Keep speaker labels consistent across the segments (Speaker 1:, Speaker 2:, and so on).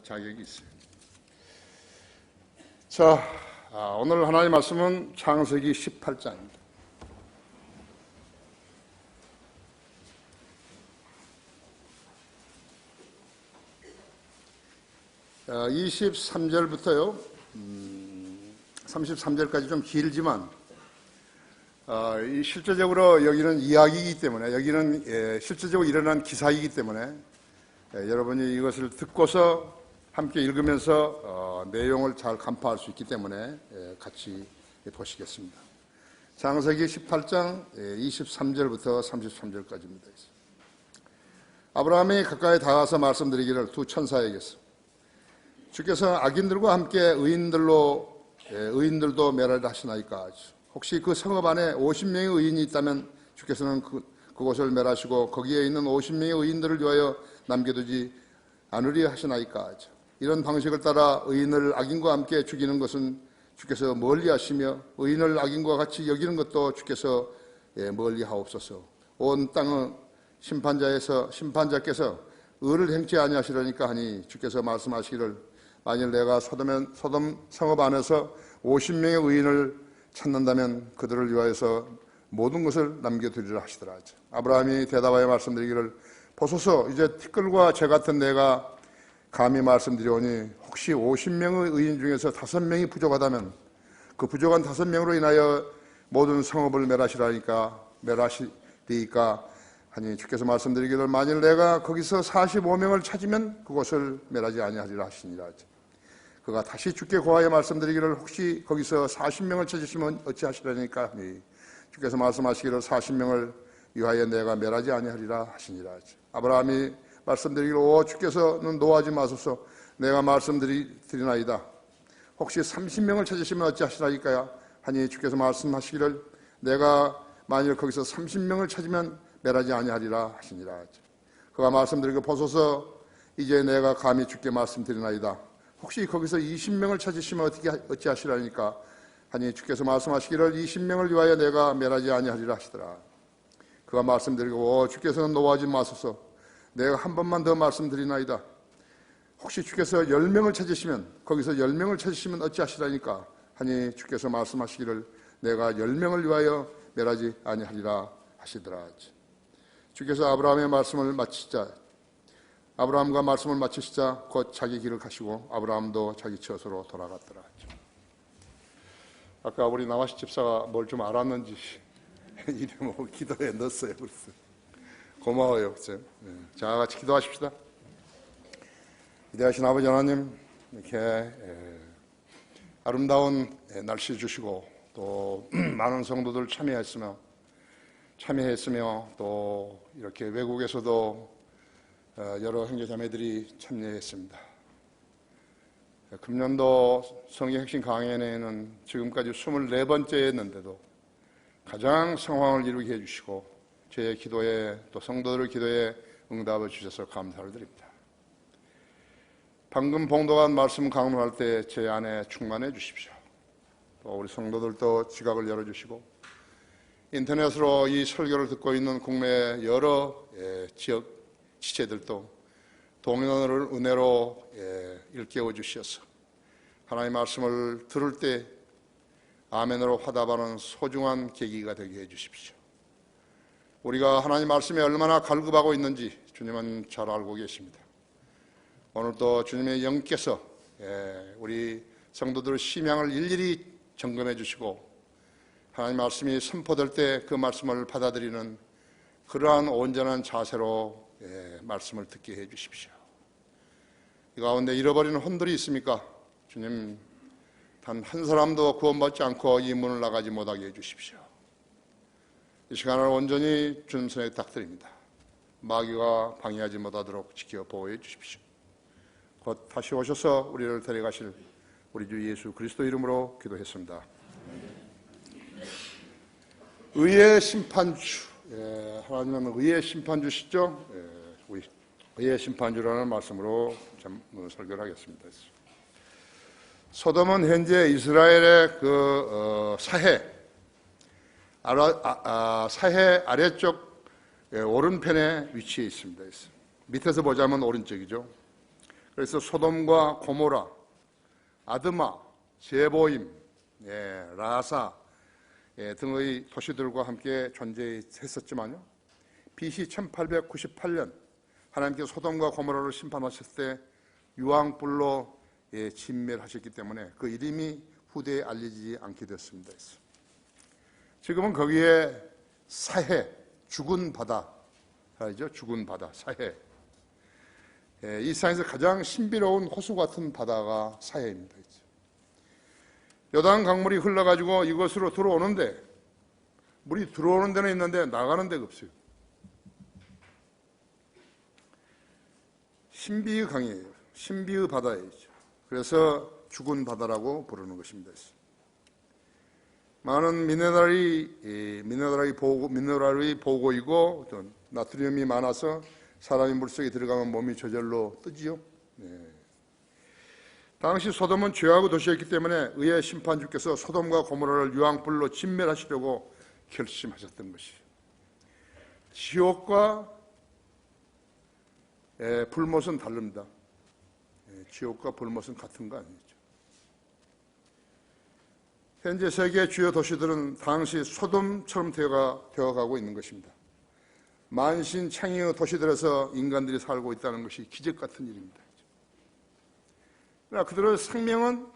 Speaker 1: 자격이 있어요. 자, 오늘 하나님의 말씀은 창세기 18장입니다. 23절부터요 33절까지 좀 길지만 실제적으로 여기는 이야기이기 때문에, 여기는 실제적으로 일어난 기사이기 때문에 여러분이 이것을 듣고서 함께 읽으면서 내용을 잘 간파할 수 있기 때문에 같이 보시겠습니다. 창세기 18장 23절부터 33절까지입니다. 아브라함이 가까이 다가가서 말씀드리기를 두 천사에게서 주께서 악인들과 함께 의인들도 멸하리라 하시나이까. 혹시 그 성읍 안에 50명의 의인이 있다면 주께서는 그곳을 멸하시고 거기에 있는 50명의 의인들을 위하여 남겨두지 않으리 하시나이까. 이런 방식을 따라 의인을 악인과 함께 죽이는 것은 주께서 멀리 하시며 의인을 악인과 같이 여기는 것도 주께서 멀리 하옵소서. 온 땅의 심판자께서 의를 행치 아니하시려니까 하니 주께서 말씀하시기를 만일 내가 소돔 성읍 안에서 50명의 의인을 찾는다면 그들을 위하여서 모든 것을 남겨두리라 하시더라. 아브라함이 대답하여 말씀드리기를 보소서, 이제 티끌과 재 같은 내가 감히 말씀드리오니 혹시 50명의 의인 중에서 5명이 부족하다면 그 부족한 5명으로 인하여 모든 성읍을 멸하시리까 하니 주께서 말씀드리기를 만일 내가 거기서 45명을 찾으면 그곳을 멸하지 아니하리라 하시니라. 그가 다시 주께 고하여 말씀드리기를 혹시 거기서 40명을 찾으시면 어찌하시려니까 하니 주께서 말씀하시기를 40명을 위하여 내가 멸하지 아니하리라 하시니라. 아브라함이 말씀드리기를 오 주께서는 노하지 마소서, 내가 말씀드리나이다. 혹시 30명을 찾으시면 어찌하시라니까요 하니 주께서 말씀하시기를 내가 만일 거기서 30명을 찾으면 멸하지 아니하리라 하시니라. 그가 말씀드리고 보소서, 이제 내가 감히 주께 말씀드리나이다. 혹시 거기서 20명을 찾으시면 어찌하시라니까 하니 주께서 말씀하시기를 20명을 위하여 내가 멸하지 아니하리라 하시더라. 그가 말씀드리고 주께서는 노하지 마소서, 내가 한 번만 더 말씀드리나이다. 혹시 주께서 10명을 찾으시면 거기서 10명을 찾으시면 어찌하시라니까 하니 주께서 말씀하시기를 내가 10명을 위하여 멸하지 아니하리라 하시더라. 주께서 아브라함과 말씀을 마치시자 곧 자기 길을 가시고 아브라함도 자기 처소로 돌아갔더라. 아까 우리 나와시 집사가 뭘 좀 알았는지 이름 기도에 넣었어요. 벌써. 고마워요. 그렇죠? 자, 같이 기도하십시다. 위대하신 아버지 하나님, 이렇게 아름다운 날씨 주시고 또 많은 성도들 참여했으며 또 이렇게 외국에서도 여러 형제자매들이 참여했습니다. 금년도 성경핵심 강연회는 지금까지 24번째였는데도 가장 성황을 이루게 해주시고 제 기도에 또 성도들 기도에 응답을 주셔서 감사를 드립니다. 방금 봉독한 말씀 강론할 때 제 안에 충만해 주십시오. 또 우리 성도들도 지각을 열어주시고 인터넷으로 이 설교를 듣고 있는 국내 여러 지역 지체들도 동행을 은혜로 일깨워 주셔서 하나님의 말씀을 들을 때 아멘으로 화답하는 소중한 계기가 되게 해 주십시오. 우리가 하나님 말씀에 얼마나 갈급하고 있는지 주님은 잘 알고 계십니다. 오늘도 주님의 영께서 우리 성도들의 심양을 일일이 점검해 주시고 하나님 말씀이 선포될 때 그 말씀을 받아들이는 그러한 온전한 자세로 말씀을 듣게 해 주십시오. 이 가운데 잃어버리는 혼들이 있습니까? 주님, 단 한 사람도 구원받지 않고 이 문을 나가지 못하게 해 주십시오. 이 시간을 온전히 주님 손에 탁드립니다. 마귀가 방해하지 못하도록 지켜 보호해 주십시오. 곧 다시 오셔서 우리를 데려가실 우리 주 예수 그리스도 이름으로 기도했습니다. 의의 심판주, 하나님은 의의 심판주시죠. 우리 의의 심판주라는 말씀으로 설교를 하겠습니다. 소돔은 현재 이스라엘의 사해 아래쪽 오른편에 위치해 있습니다. 밑에서 보자면 오른쪽이죠. 그래서 소돔과 고모라, 아드마, 제보임, 라사 등의 도시들과 함께 존재했었지만요, BC 1898년 하나님께서 소돔과 고모라를 심판하셨을 때 유황불로 진멸하셨기 때문에 그 이름이 후대에 알려지지 않게 되었습니다. 지금은 거기에 사해, 죽은 바다, 알죠? 죽은 바다, 사해. 이 세상에서 가장 신비로운 호수 같은 바다가 사해입니다. 요단 강물이 흘러가지고 이곳으로 들어오는데, 물이 들어오는 데는 있는데 나가는 데가 없어요. 신비의 강이에요. 신비의 바다예요. 그래서 죽은 바다라고 부르는 것입니다. 많은 미네랄이 보고이고 나트륨이 많아서 사람이 물속에 들어가면 몸이 저절로 뜨지요. 당시 소돔은 죄악의 도시였기 때문에 의의 심판주께서 소돔과 고모라를 유황불로 진멸하시려고 결심하셨던 것이에요. 지옥과 불못은 다릅니다. 지옥과 불못은 같은 거 아니죠. 현재 세계 주요 도시들은 당시 소돔처럼 되어가고 있는 것입니다. 만신창이의 도시들에서 인간들이 살고 있다는 것이 기적 같은 일입니다. 그러나 그들의 생명은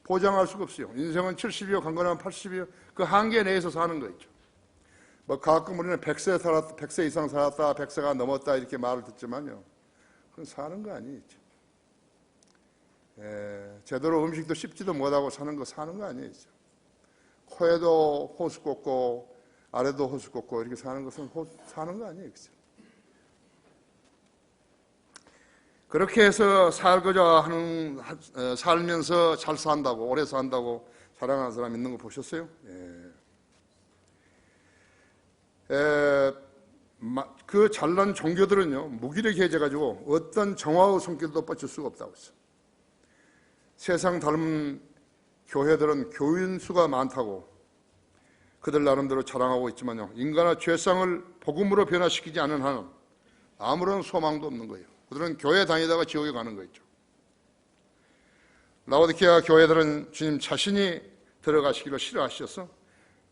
Speaker 1: 보장할 수가 없어요. 인생은 70이요, 강건하면 80이요, 그 한계 내에서 사는 거죠. 뭐 가끔 우리는 100세 이상 살았다, 100세가 넘었다 이렇게 말을 듣지만요, 그건 사는 거 아니죠. 제대로 음식도 씹지도 못하고 사는 거 아니죠. 코에도 호수 꽂고 아래도 호수 꽂고 이렇게 사는 것은 사는 거 아니에요. 그렇죠? 그렇게 해서 살면서 잘 산다고, 오래 산다고 자랑하는 사람 있는 거 보셨어요? 그 잘난 종교들은요, 무기력해져가지고 어떤 정화의 손길도 뻗칠 수가 없다고 했어요. 세상 닮은 교회들은 교인 수가 많다고 그들 나름대로 자랑하고 있지만요, 인간의 죄성을 복음으로 변화시키지 않은 한은 아무런 소망도 없는 거예요. 그들은 교회 다니다가 지옥에 가는 거죠. 라오디게아 교회들은 주님 자신이 들어가시기를 싫어하셔서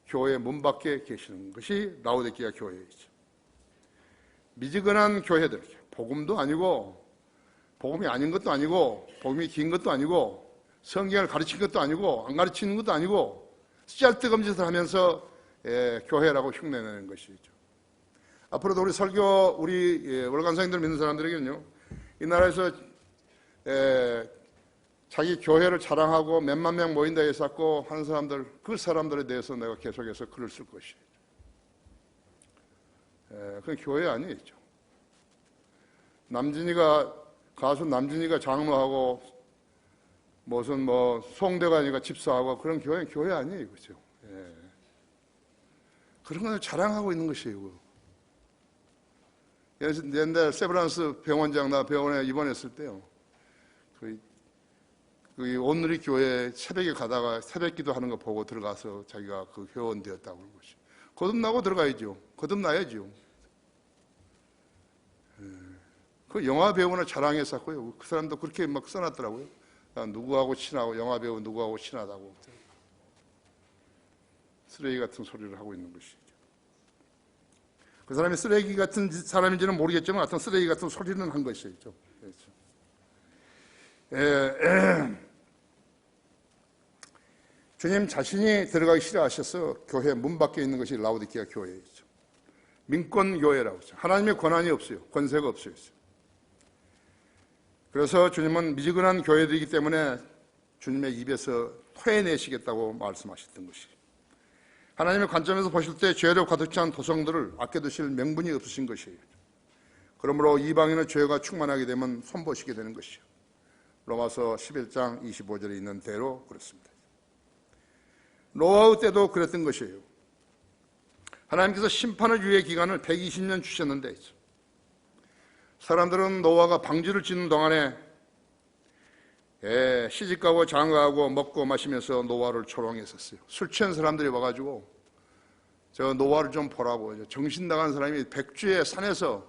Speaker 1: 교회 문 밖에 계시는 것이 라오디게아 교회이죠. 미지근한 교회들, 복음도 아니고 복음이 아닌 것도 아니고 복음이 긴 것도 아니고 성경을 가르친 것도 아니고 안 가르치는 것도 아니고 쓰잘데없는 짓을 하면서 교회라고 흉내내는 것이죠. 앞으로도 우리 월간성인들 믿는 사람들에게는요, 이 나라에서 자기 교회를 자랑하고 몇만 명 모인다 해서 하는 사람들, 그 사람들에 대해서 내가 계속해서 글을 쓸 것이에요. 그건 교회 아니죠. 가수 남진이가 장로하고 무슨 송대관이가 집사하고 그런 교회 아니에요. 그죠? 그런 걸 자랑하고 있는 것이에요. 옛날 세브란스 병원장 나 병원에 입원했을 때요, 그 온누리 교회 새벽에 가다가 새벽 기도하는 거 보고 들어가서 자기가 그 회원 되었다고 그런 것이. 거듭나고 들어가야죠. 거듭나야죠. 그 영화 배우는 자랑했었고요. 그 사람도 그렇게 막 써놨더라고요. 누구하고 친하고, 영화 배우 누구하고 친하다고. 쓰레기 같은 소리를 하고 있는 것이죠. 그 사람이 쓰레기 같은 사람인지는 모르겠지만 하여튼 쓰레기 같은 소리는 한 것이죠. 그렇죠. 주님 자신이 들어가기 싫어하셔서 교회 문 밖에 있는 것이 라오디게아 교회이죠. 민권교회라고 하죠. 하나님의 권한이 없어요. 권세가 없어요. 그래서 주님은 미지근한 교회들이기 때문에 주님의 입에서 토해내시겠다고 말씀하셨던 것이에요. 하나님의 관점에서 보실 때 죄로 가득 찬 도성들을 아껴두실 명분이 없으신 것이에요. 그러므로 이방인의 죄가 충만하게 되면 손보시게 되는 것이요. 로마서 11장 25절에 있는 대로 그렇습니다. 노아의 때도 그랬던 것이에요. 하나님께서 심판의 유예 기간을 120년 주셨는데 사람들은 노아가 방주를 짓는 동안에 시집가고 장가하고 먹고 마시면서 노아를 조롱했었어요. 술 취한 사람들이 와가지고 저 노아를 좀 보라고, 정신 나간 사람이 백주에 산에서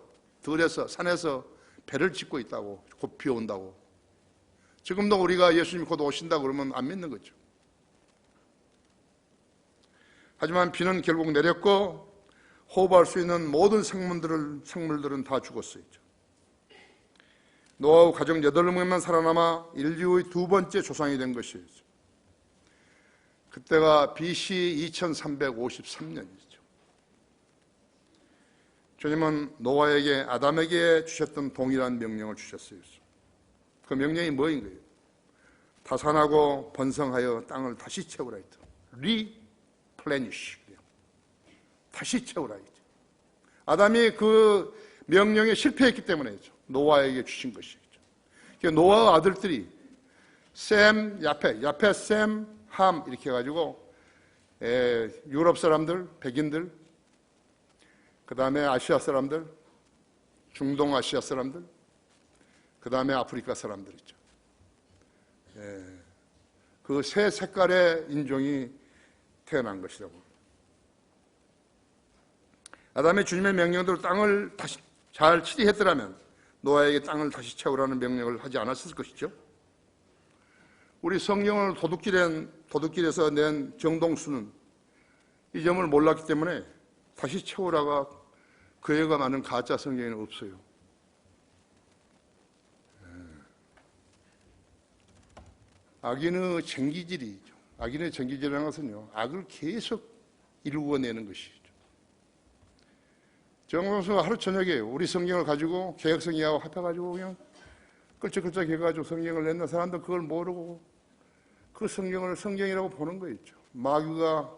Speaker 1: 배를 짓고 있다고, 곧 비 온다고. 지금도 우리가 예수님이 곧 오신다 그러면 안 믿는 거죠. 하지만 비는 결국 내렸고 호흡할 수 있는 모든 생물들은 다 죽었어요. 노아와 가족 8명만 살아남아 인류의 두 번째 조상이 된 것이죠. 그때가 BC 2353년이죠. 주님은 노아에게 아담에게 주셨던 동일한 명령을 주셨어요. 그 명령이 뭐인 거예요? 다산하고 번성하여 땅을 다시 채우라 했죠. 리플래니쉬. 다시 채우라 했죠. 아담이 그 명령에 실패했기 때문에죠. 노아에게 주신 것이죠. 노아의 아들들이 셈, 야펫, 셈, 함 이렇게 해가지고 유럽 사람들, 백인들, 그 다음에 아시아 사람들, 중동 아시아 사람들, 그 다음에 아프리카 사람들이죠. 그 세 색깔의 인종이 태어난 것이라고. 아담이 주님의 명령대로 땅을 다시 잘 치리했더라면 노아에게 땅을 다시 채우라는 명령을 하지 않았을 것이죠. 우리 성경을 도둑질에서 낸 정동수는 이 점을 몰랐기 때문에 다시 채우라가 그애가 많은 가짜 성경에는 없어요. 악인의 전기질이죠. 악인의 전기질이라는 것은요, 악을 계속 일구어내는 것이죠. 정동수가 하루 저녁에 우리 성경을 가지고 개혁성경하고 합해가지고 그냥 끌적끌적 해가지고 성경을 냈는 사람들 그걸 모르고 그 성경을 성경이라고 보는 거 있죠. 마귀가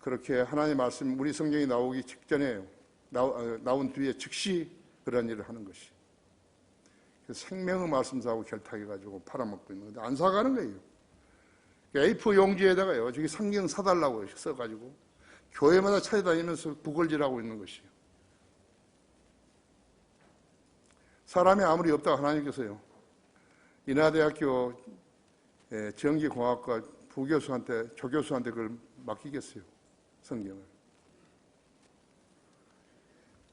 Speaker 1: 그렇게 하나님의 말씀 우리 성경이 나오기 직전에 나온 뒤에 즉시 그런 일을 하는 것이 생명의 말씀사하고 결탁해가지고 팔아먹고 있는 건데 안 사가는 거예요. A4 용지에다가요 저기 성경 사달라고 써가지고 교회마다 찾아다니면서 부걸질하고 있는 것이에요. 사람이 아무리 없다고 하나님께서요 인하대학교 전기공학과 조교수한테 그걸 맡기겠어요. 성경을.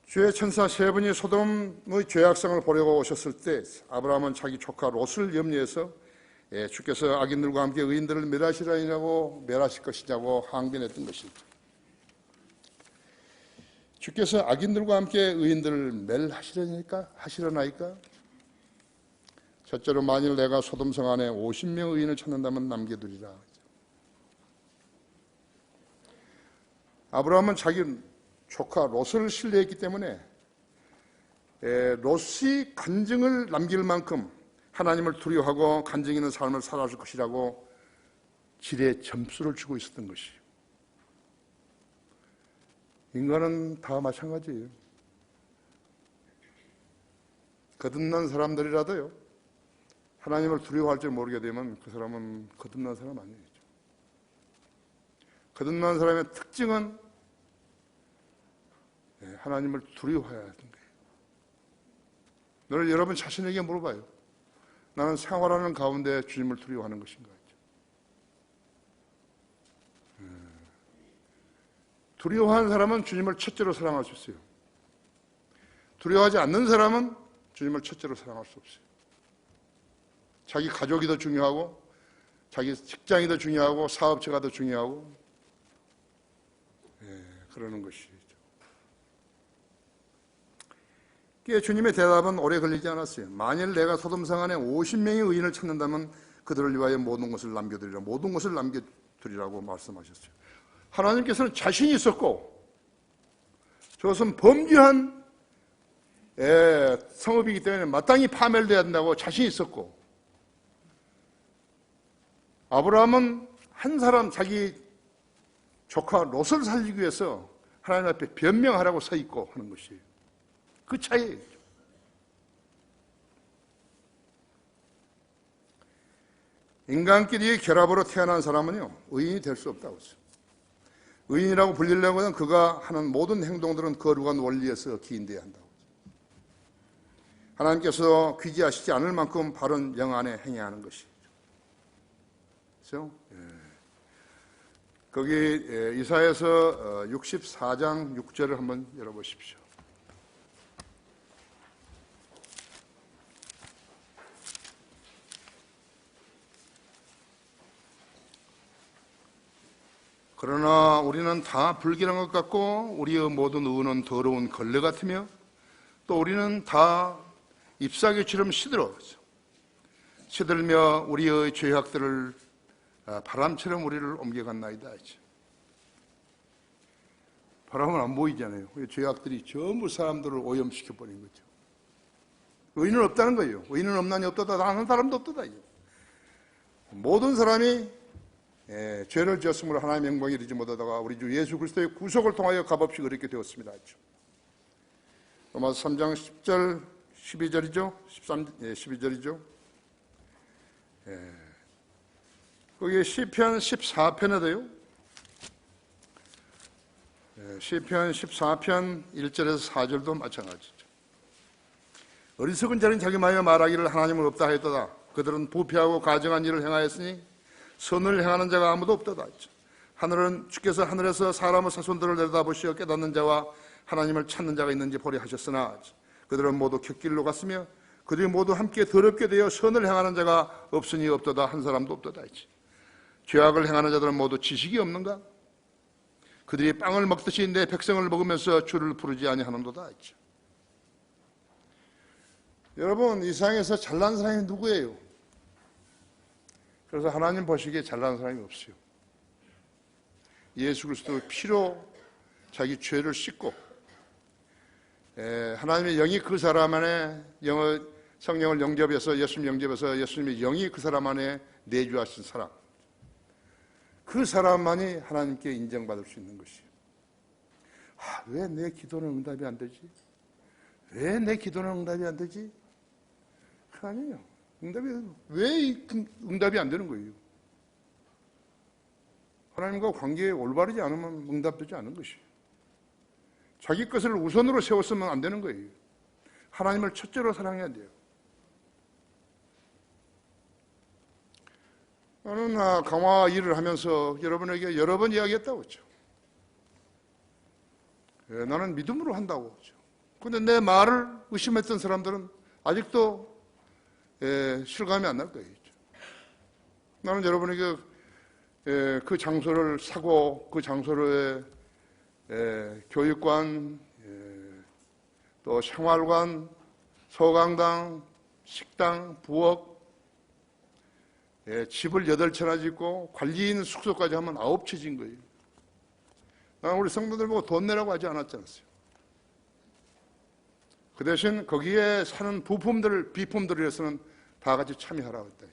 Speaker 1: 주의 천사 세 분이 소돔의 죄악성을 보려고 오셨을 때 아브라함은 자기 조카 롯을 염려해서 주께서 악인들과 함께 의인들을 멸하실 것이냐고 항변했던 것이죠. 주께서 악인들과 함께 의인들을 멸하시려나이까? 첫째로 만일 내가 소돔성 안에 50명 의인을 찾는다면 남겨두리라. 아브라함은 자기 조카 롯을 신뢰했기 때문에 롯이 간증을 남길 만큼 하나님을 두려워하고 간증 있는 삶을 살아줄 것이라고 지레 점수를 주고 있었던 것이에요. 인간은 다 마찬가지예요. 거듭난 사람들이라도요 하나님을 두려워할 줄 모르게 되면 그 사람은 거듭난 사람 아니에요. 거듭난 사람의 특징은 하나님을 두려워해야 하는 거예요. 늘 여러분 자신에게 물어봐요. 나는 생활하는 가운데 주님을 두려워하는 것인가? 두려워하는 사람은 주님을 첫째로 사랑할 수 있어요. 두려워하지 않는 사람은 주님을 첫째로 사랑할 수 없어요. 자기 가족이 더 중요하고 자기 직장이 더 중요하고 사업체가 더 중요하고 그러는 것이죠. 주님의 대답은 오래 걸리지 않았어요. 만일 내가 소돔성 안에 50명의 의인을 찾는다면 그들을 위하여 모든 것을 남겨두리라고 말씀하셨어요. 하나님께서는 자신이 있었고 저것은 범죄한 성읍이기 때문에 마땅히 파멸되어야 된다고 자신이 있었고 아브라함은 한 사람 자기 조카 롯을 살리기 위해서 하나님 앞에 변명하라고 서 있고 하는 것이에요. 그 차이예요. 인간끼리의 결합으로 태어난 사람은요 의인이 될 수 없다고 했어요. 의인이라고 불리려면 그가 하는 모든 행동들은 거룩한 원리에서 기인되어야 한다고. 하나님께서 귀지하시지 않을 만큼 바른 영 안에 행해야 하는 것이죠. 그렇죠? 거기 이사야서 64장 6절을 한번 열어보십시오. 그러나 우리는 다 불길한 것 같고 우리의 모든 의는 더러운 걸레 같으며 또 우리는 다 잎사귀처럼 시들며 우리의 죄악들을 바람처럼 우리를 옮겨갔나이다. 바람은 안 보이잖아요. 죄악들이 전부 사람들을 오염시켜버린 거죠. 의인은 없다는 거예요. 의인은 없나니 없도다. 하는 사람도 없도다. 모든 사람이 죄를 지었으므로 하나님의 영광에 이르지 못하다가 우리 주 예수 그리스도의 구속을 통하여 값없이 그렇게 되었습니다. 로마서 3장 10절 12절이죠. 12절이죠. 거기에 시편 14편에도요. 시편 14편 1절에서 4절도 마찬가지죠. 어리석은 자는 자기 마음에 말하기를 하나님은 없다 하였도다. 그들은 부패하고 가증한 일을 행하였으니 선을 행하는 자가 아무도 없도다. 하늘은 주께서 하늘에서 사람의 사손들을 내려다보시어 깨닫는 자와 하나님을 찾는 자가 있는지 보려 하셨으나 그들은 모두 곁길로 갔으며 그들이 모두 함께 더럽게 되어 선을 행하는 자가 없으니 없도다. 한 사람도 없도다. 죄악을 행하는 자들은 모두 지식이 없는가? 그들이 빵을 먹듯이 내 백성을 먹으면서 주를 부르지 아니하는도다. 여러분, 이 세상에서 잘난 사람이 누구예요? 그래서 하나님 보시기에 잘난 사람이 없어요. 예수 그리스도의 피로 자기 죄를 씻고 하나님의 영이 그 사람 안에 성령을 영접해서 예수님 영접해서 예수님의 영이 그 사람 안에 내주하신 사람, 그 사람만이 하나님께 인정받을 수 있는 것이에요. 왜 내 기도는 응답이 안 되지? 왜 내 기도는 응답이 안 되지? 그 아니에요. 왜 응답이 안 되는 거예요? 하나님과 관계에 올바르지 않으면 응답되지 않은 것이에요. 자기 것을 우선으로 세웠으면 안 되는 거예요. 하나님을 첫째로 사랑해야 돼요. 나는 강화 일을 하면서 여러분에게 여러 번 이야기했다고 했죠. 나는 믿음으로 한다고 했죠. 근데 내 말을 의심했던 사람들은 아직도 실감이 안 날 거예요. 나는 여러분에게 그 장소를 사고 그 장소를 교육관, 또 생활관, 소강당, 식당, 부엌, 집을 8채나 짓고 관리인 숙소까지 하면 9채 진 거예요. 나는 우리 성도들 보고 돈 내라고 하지 않았지 않았어요. 그 대신 거기에 사는 비품들을 위해서는 다 같이 참여하라고 했다.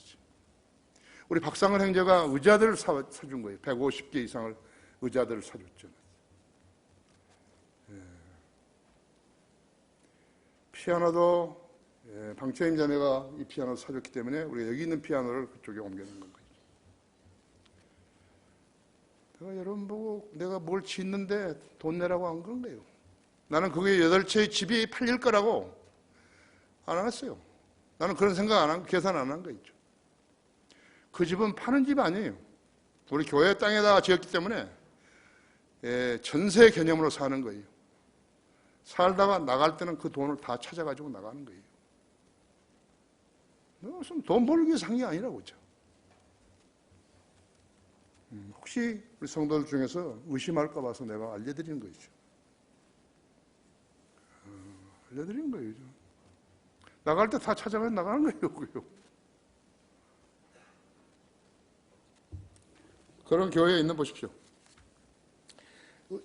Speaker 1: 우리 박상을 형제가 의자들을 사준 거예요. 150개 이상을 의자들을 사줬죠. 피아노도 방채임 자매가 이 피아노를 사줬기 때문에 우리가 여기 있는 피아노를 그쪽에 옮겨놓은 거예요. 내가 여러분 보고 내가 뭘 짓는데 돈 내라고 한 그런 거예요. 나는 그게 8채의 집이 팔릴 거라고 안 했어요. 나는 그런 생각 안 한, 계산 안 한 거죠. 그 집은 파는 집 아니에요. 우리 교회 땅에다가 지었기 때문에 전세 개념으로 사는 거예요. 살다가 나갈 때는 그 돈을 다 찾아가지고 나가는 거예요. 무슨 돈 벌기 위해서 한 게 아니라고 그죠. 혹시 우리 성도들 중에서 의심할까 봐서 내가 알려드리는 거죠. 알려드리는 거예요. 나갈 때 다 찾아가서 나가는 거예요. 그런 교회에 있는 보십시오.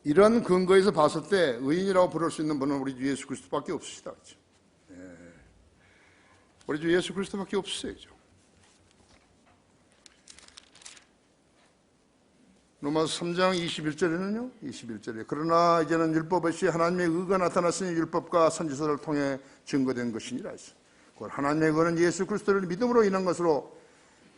Speaker 1: 이런 근거에서 봤을 때 의인이라고 부를 수 있는 분은 우리 주 예수 그리스도밖에 없으시다. 그렇죠? 우리 주 예수 그리스도밖에 없으세요. 로마서 3장 21절에는요. 21절에 그러나 이제는 율법 없이 하나님의 의가 나타났으니 율법과 선지서를 통해 증거된 것이니라 했어요. 하나님의 의는 예수 그리스도를 믿음으로 인한 것으로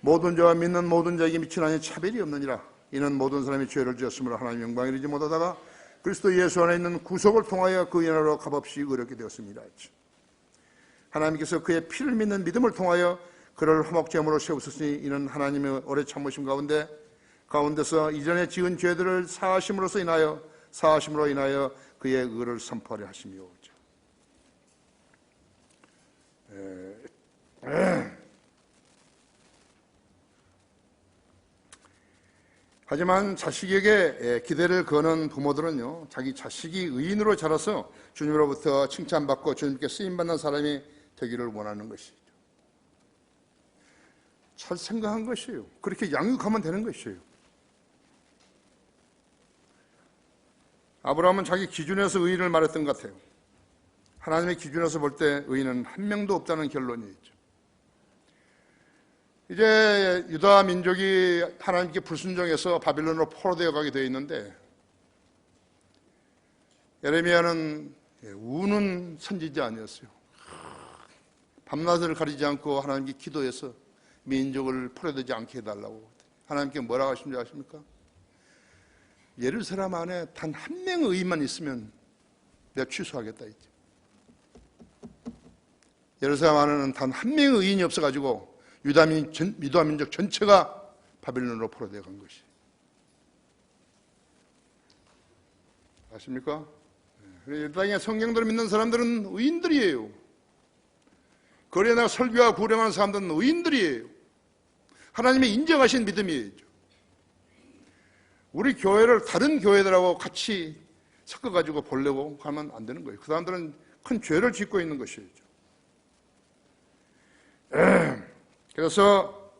Speaker 1: 모든 자와 믿는 모든 자에게 미치나니 차별이 없느니라. 이는 모든 사람이 죄를 지었으므로 하나님 영광을 이루지 못하다가 그리스도 예수 안에 있는 구속을 통하여 그 연하로 값없이 의롭게 되었습니다. 하나님께서 그의 피를 믿는 믿음을 통하여 그를 화목제물로 세우셨으니 이는 하나님의 오래 참으심 가운데서 이전에 지은 죄들을 사하심으로 인하여 그의 의를 선포하려 하시며 하지만 자식에게 기대를 거는 부모들은요, 자기 자식이 의인으로 자라서 주님으로부터 칭찬받고 주님께 쓰임받는 사람이 되기를 원하는 것이죠. 잘 생각한 것이에요. 그렇게 양육하면 되는 것이에요. 아브라함은 자기 기준에서 의인을 말했던 것 같아요. 하나님의 기준에서 볼 때 의인은 한 명도 없다는 결론이 있죠. 이제 유다 민족이 하나님께 불순종해서 바빌론으로 포로되어 가게 되어 있는데, 예레미야는 우는 선지자 아니었어요. 밤낮을 가리지 않고 하나님께 기도해서 민족을 포로되지 않게 해달라고. 하나님께 뭐라고 하신지 아십니까? 예루살렘 안에 단 한 명의 의인만 있으면 내가 취소하겠다 했죠. 예루살렘 안에는 단 한 명의 의인이 없어가지고 유다 민족 전체가 바빌론으로 포로되어 간 것이. 아십니까? 이 땅에 성경들을 믿는 사람들은 의인들이에요. 거리에 나가 설교하고 구령하는 사람들은 의인들이에요. 하나님의 인정하신 믿음이에요. 우리 교회를 다른 교회들하고 같이 섞어가지고 보려고 하면 안 되는 거예요. 그 사람들은 큰 죄를 짓고 있는 것이죠. 그래서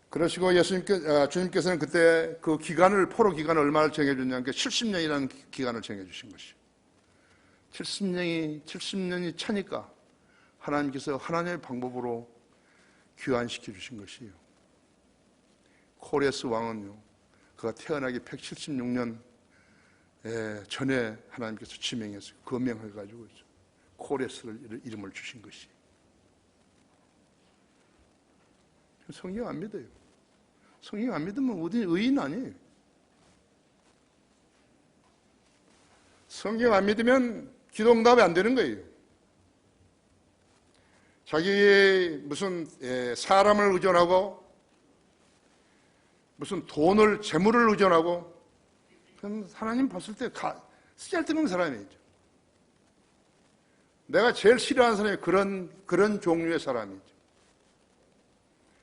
Speaker 1: 그러시고 주님께서는 그때 그 기간을, 포로 기간을 얼마를 정해줬냐면 70년이라는 기간을 정해주신 것이죠. 70년이 차니까 하나님께서 하나님의 방법으로 귀환시켜 주신 것이에요. 코레스 왕은요, 그가 태어나기 176년 전에 하나님께서 지명했어요. 거명해가지고 코레스를 이름을 주신 것이. 성경 안 믿어요. 성경 안 믿으면 우리 의인 아니에요. 성경 안 믿으면 기도 응답이 안 되는 거예요. 자기 무슨 사람을 의존하고 무슨 돈을, 재물을 의존하고, 그건 하나님 봤을 때 쓰잘데없는 사람이죠. 내가 제일 싫어하는 사람이 그런 종류의 사람이죠.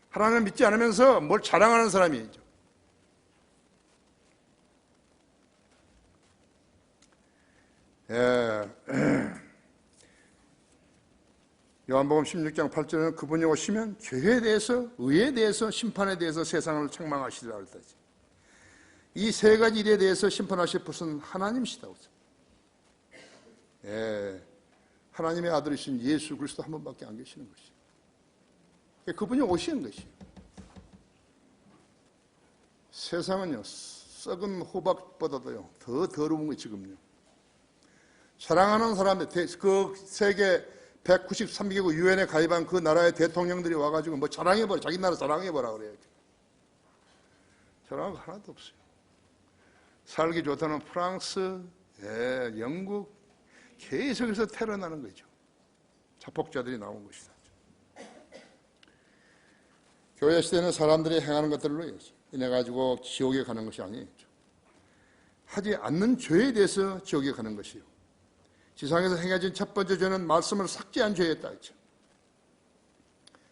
Speaker 1: 하나님을 믿지 않으면서 뭘 자랑하는 사람이죠. 요한복음 16장 8절에는 그분이 오시면 죄에 대해서, 의에 대해서, 심판에 대해서 세상을 책망하시리라 그랬다지. 이 세 가지 일에 대해서 심판하실 분은 하나님이시다고. 하나님의 아들이신 예수 그리스도 한 분밖에 안 계시는 것이에요. 그분이 오시는 것이에요. 세상은요, 썩은 호박보다도요 더 더러운 거 지금요. 사랑하는 사람들, 그 세계 193개국 유엔에 가입한 그 나라의 대통령들이 와가지고 뭐 자랑해보라, 자기 나라 자랑해보라 그래요. 자랑하고 하나도 없어요. 살기 좋다는 프랑스, 영국, 계속해서 테러 나는 거죠. 자폭자들이 나온 것이다. 교회 시대는 사람들이 행하는 것들로 인해 가지고 지옥에 가는 것이 아니죠. 하지 않는 죄에 대해서 지옥에 가는 것이요. 지상에서 행해진 첫 번째 죄는 말씀을 삭제한 죄였다 했죠.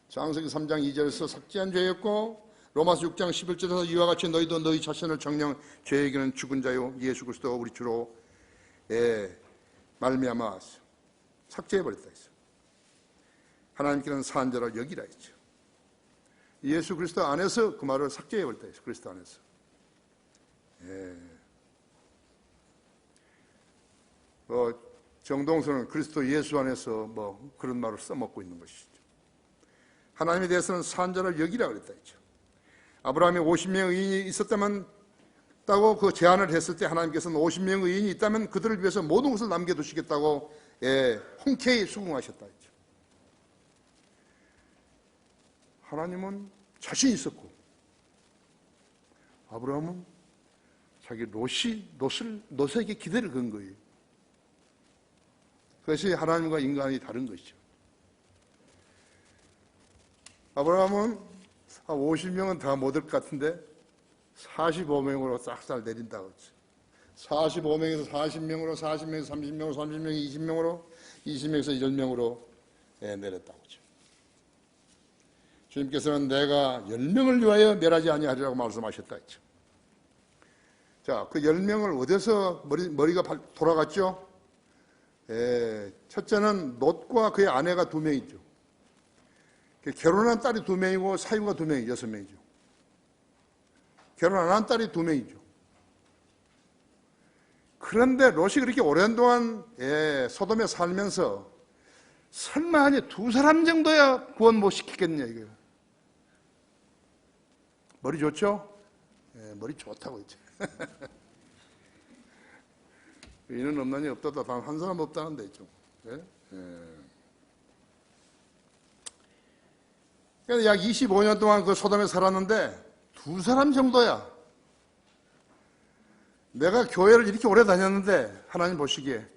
Speaker 1: 창세기 3장 2절에서 삭제한 죄였고, 로마서 6장 11절에서 이와 같이 너희도 너희 자신을 정령 죄의 기는 죽은 자요 예수 그리스도가 우리 주로 말미암아 삭제해버렸다 했어. 하나님께는 산 자로 여기라 했죠. 예수 그리스도 안에서 그 말을 삭제해버렸다 했어. 그리스도 안에서. 정동수는 그리스도 예수 안에서 뭐 그런 말을 써먹고 있는 것이죠. 하나님에 대해서는 산 자를 여기라 그랬다 했죠. 아브라함이 50명의 의인이 있었다면 다고 그 제안을 했을 때 하나님께서는 50명의 의인이 있다면 그들을 위해서 모든 것을 남겨두시겠다고 흔쾌히 수긍하셨다 했죠. 하나님은 자신 있었고, 아브라함은 자기 롯에게 기대를 건 거예요. 그것이 하나님과 인간이 다른 것이죠. 아브라함은 50명은 다 못 올 것 같은데 45명으로 싹싹 내린다고 했죠. 45명에서 40명으로, 40명에서 30명으로, 30명에서 20명으로, 20명에서 10명으로 내렸다고 했죠. 주님께서는 내가 10명을 위하여 멸하지 아니하리라고 말씀하셨다 했죠. 자, 그 10명을 어디서 머리가 돌아갔죠? 첫째는 롯과 그의 아내가 2명이죠. 결혼한 딸이 2명이고 사유가 2명이 6명이죠. 결혼 안 한 딸이 2명이죠. 그런데 롯이 그렇게 오랜 동안 소돔에 살면서 설마 아니 2사람 정도야 구원 못 시키겠냐 이거예요. 머리 좋죠? 머리 좋다고 했죠. 의인은 없나니 없다다 단 한 사람 없다는데 있죠. 그래서 약 25년 동안 그 소돔에 살았는데 2사람 정도야. 내가 교회를 이렇게 오래 다녔는데 하나님 보시기에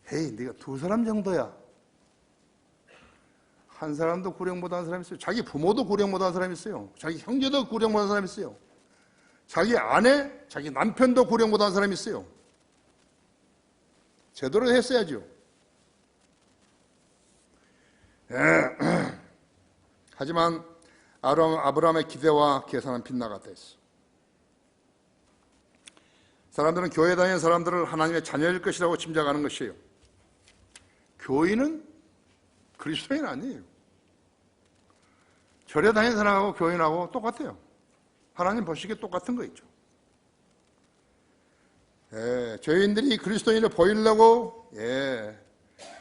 Speaker 1: 헤이 네가 2사람 정도야. 한 사람도 구령 못한 사람이 있어요. 자기 부모도 구령 못한 사람이 있어요. 자기 형제도 구령 못한 사람이 있어요. 자기 아내, 자기 남편도 구령 못한 사람이 있어요. 제대로 했어야죠. 하지만 아브라함의 기대와 계산은 빗나갔다 했어. 사람들은 교회 다니는 사람들을 하나님의 자녀일 것이라고 짐작하는 것이에요. 교인은 그리스도인 아니에요. 절에 다니는 사람하고 교인하고 똑같아요. 하나님 보시기에 똑같은 거 있죠. 죄인들이 그리스도인을 보이려고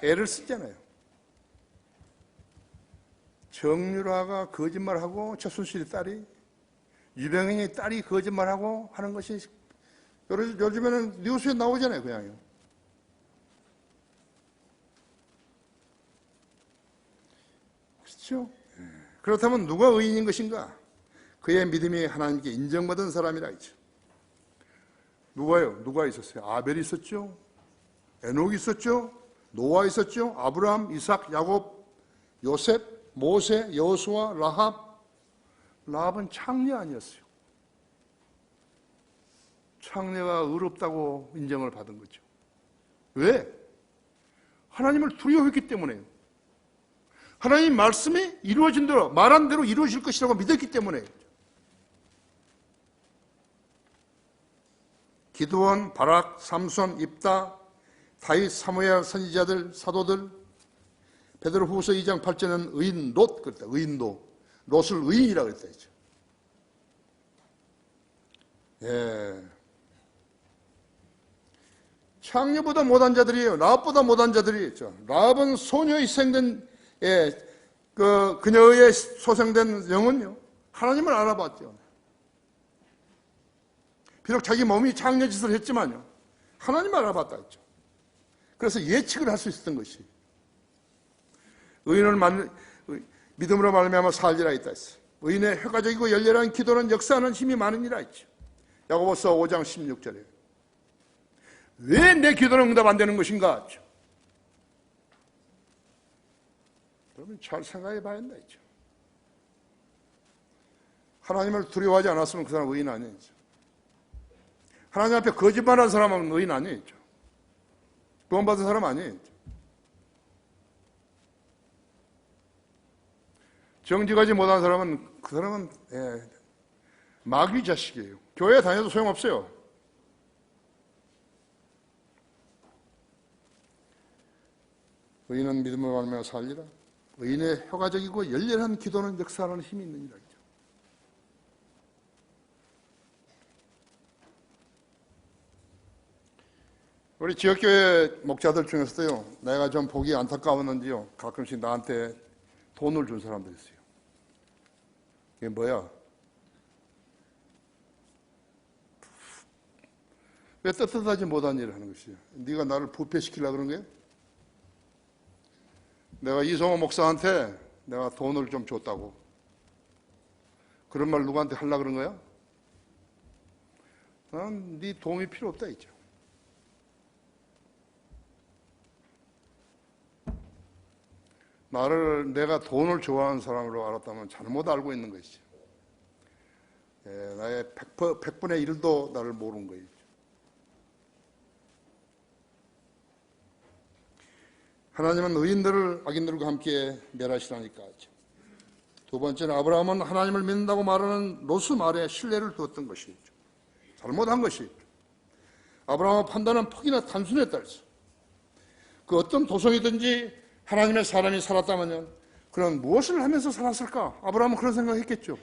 Speaker 1: 애를 쓰잖아요. 정유라가 거짓말하고 최순실의 딸이, 유병인의 딸이 거짓말하고 하는 것이 요즘에는 뉴스에 나오잖아요. 그냥요. 그렇죠? 그렇다면 누가 의인인 것인가? 그의 믿음이 하나님께 인정받은 사람이라 했죠. 누가요? 누가 있었어요? 아벨이 있었죠. 에녹이 있었죠. 노아 있었죠. 아브라함, 이삭, 야곱, 요셉, 모세, 여호수아, 라합. 라합은 창녀 아니었어요. 창녀가 의롭다고 인정을 받은 거죠. 왜? 하나님을 두려워했기 때문에요. 하나님 말씀이 이루어진 대로, 말한 대로 이루어질 것이라고 믿었기 때문에. 기드온, 바락, 삼손, 입다, 다윗, 사무엘 선지자들, 사도들, 베드로후서 2장 8절에는 의인 롯 그랬다. 의인도 롯을 의인이라고 그랬다 했죠. 창녀보다 못한 자들이에요. 라합보다 못한 자들이었죠. 라합은 소녀의 희생된 그녀의 소생된 영은요 하나님을 알아봤죠. 비록 자기 몸이 창녀짓을 했지만요 하나님을 알아봤다 했죠. 그래서 예측을 할 수 있었던 것이 의인을 믿음으로 말미암아 살리라 했다 했어요. 의인의 효과적이고 열렬한 기도는 역사하는 힘이 많으니라 했죠. 야고보서 5장 16절에 왜 내 기도는 응답 안 되는 것인가 했죠. 여러분 잘 생각해 봐야 한다 했죠. 하나님을 두려워하지 않았으면 그 사람 의인 아니죠. 하나님 앞에 거짓말한 사람은 의인 아니죠. 구원받은 사람 아니에요. 정직하지 못한 사람은 그 사람은 마귀 자식이에요. 교회 다녀도 소용없어요. 의인은 믿음을 말미암아 살리라. 의인의 효과적이고 열렬한 기도는 역사하는 힘이 있느니라. 우리 지역교회 목자들 중에서도요, 내가 좀 보기 안타까웠는지요, 가끔씩 나한테 돈을 준 사람도 있어요. 이게 뭐야? 왜 떳떳하지 못한 일을 하는 것이야? 네가 나를 부패시키려고 그런 거야? 내가 이성호 목사한테 내가 돈을 좀 줬다고. 그런 말 누구한테 하려고 그런 거야? 난 네 도움이 필요 없다 했죠. 내가 돈을 좋아하는 사람으로 알았다면 잘못 알고 있는 것이죠. 나의 100분의 1도 나를 모르는 거예요. 하나님은 의인들을 악인들과 함께 멸하시라니까 하죠. 두 번째는 아브라함은 하나님을 믿는다고 말하는 롯의 말에 신뢰를 두었던 것이죠. 잘못한 것이. 아브라함의 판단은 퍽이나 단순했다 했어. 그 어떤 도성이든지 하나님의 사람이 살았다면요, 그럼 무엇을 하면서 살았을까? 아브라함은 그런 생각했겠죠.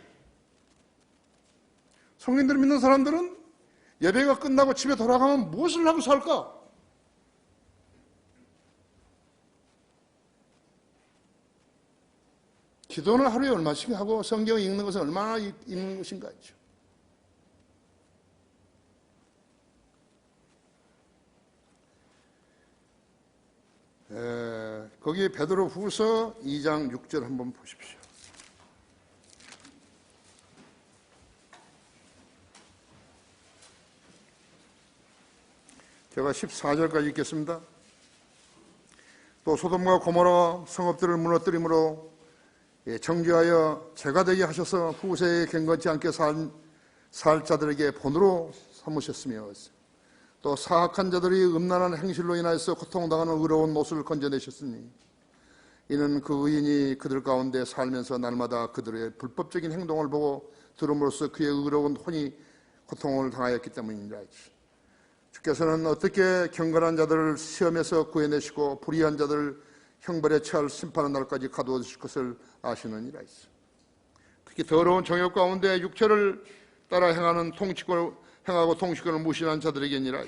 Speaker 1: 성인들을 믿는 사람들은 예배가 끝나고 집에 돌아가면 무엇을 하고 살까? 기도는 하루에 얼마씩 하고 성경 읽는 것은 얼마나 읽는 것인가 했죠. 거기 베드로 후서 2장 6절 한번 보십시오. 제가 14절까지 읽겠습니다. 또 소돔과 고모라 성읍들을 무너뜨림으로 정죄하여 죄가 되게 하셔서 후세에 경건치 않게 살 자들에게 본으로 삼으셨으며, 또 사악한 자들이 음란한 행실로 인하여서 고통당하는 의로운 못을 건져내셨으니, 이는 그 의인이 그들 가운데 살면서 날마다 그들의 불법적인 행동을 보고 들음으로써 그의 의로운 혼이 고통을 당하였기 때문이니라. 주께서는 어떻게 경건한 자들을 시험에서 구해내시고 불의한 자들을 형벌에 처할 심판의 날까지 가두어 주실 것을 아시느니라. 특히 더러운 정욕 가운데 육체를 따라 행하고 통치권을 무시하는 자들에게니라.